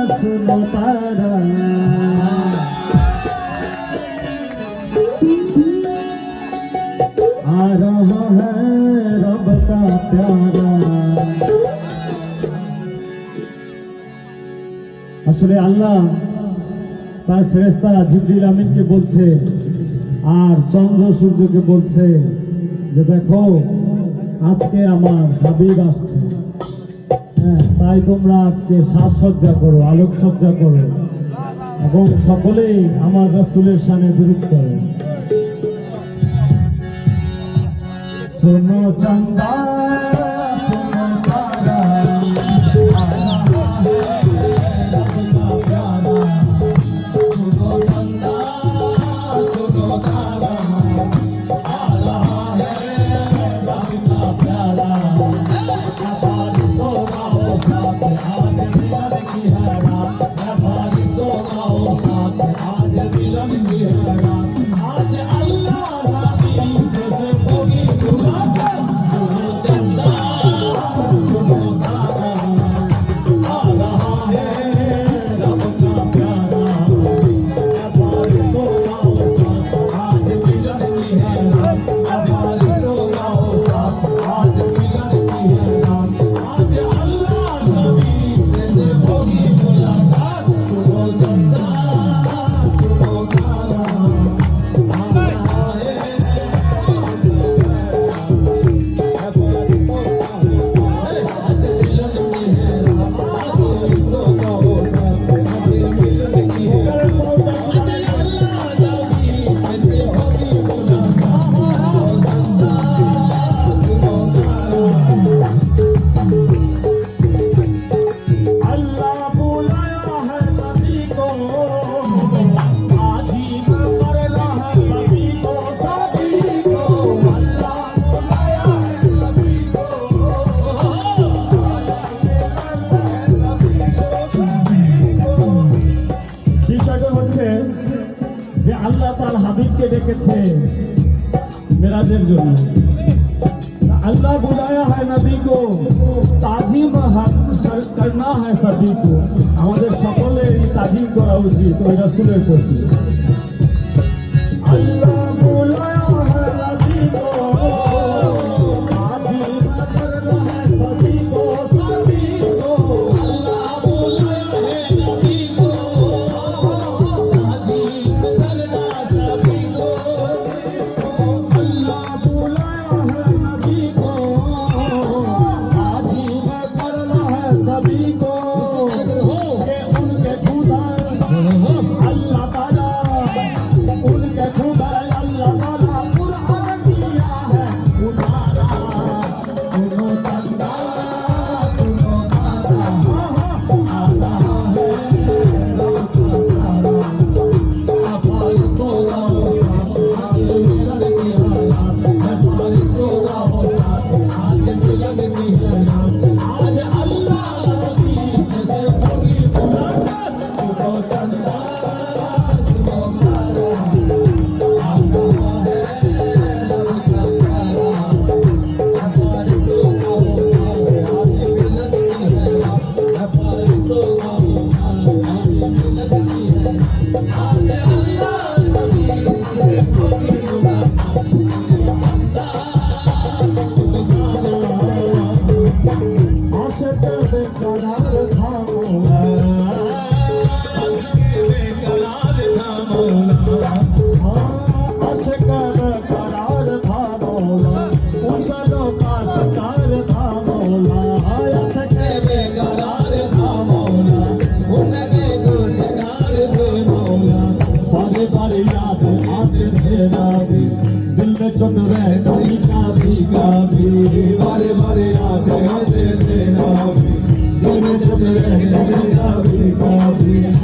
सुनो तारा आ रहा है रब का प्यारा। আসলে আল্লাহ তার ফেরেশতা জিবরিল আমিনকে বলছে আর চন্দ্র সূর্যকে বলছে যে দেখো আজকে আমার হাবিব আসছে, হ্যাঁ তাই তোমরা আজকে সাজসজ্জা করো, আলোকসজ্জা করো এবং সকলেই আমার রাসূলের শানে দুরূদ করো। सुनो चंदा सुनो तारा आया है रब का प्यारा। सुनो चंदा सुनो तारा आ रहा है रब का प्यारा। बारिश तो आओ साथ आज मिलन की है रात, बारिश तो आओ साथ आज मिलन की है रात। आज अल्लाह नबी से होगी আল্লাহ তার হাবিবকে ডেকেছে মেরাজের জন্য। अल्लाह बुलाया है नबी को, ताजिम करना है सभी को। আমাদের সকলের তাজিম করা উচিত ওই রাসূলের প্রতি। আল্লাহ बुलाया है नबी को, ताजिम करना है सभी को, सभी को। अल्लाह बुलाया है नबी को, ताजिम करना सभी को। अल्लाह बुलाया है नबी को, ताजिम करना है सभी को। ये उनके खुदा अल्लाह ताला, उनके खुदा अल्लाह ताला कुरान दिया है उतारा। सुनो चंदा सुनो तारा आ रहा है रब का प्यारा। बारिश तो आओ साथ आज मिलन की है रात, बारिश तो आओ साथ आज मिलन की है रात। आज अल्लाह नबी से होगी मुलाकात। सुनो चंदा सुनो तारा आ रहा है रब का प्यारा। बारिश तो आओ साथ आज मिलन की है रात, बारिश तो आओ साथ आज मिलन की है रात। आज अल्लाह नबी से होगी मुलाकात। सुनो आशिक बेकरार था मौला, आशिक बेकरार था मौला, आशिक बेकरार था मौला, उछलों का शिकार था मौला। आशिक बेकरार था मौला, उसके तो शिकार थे मौला। बारी बारी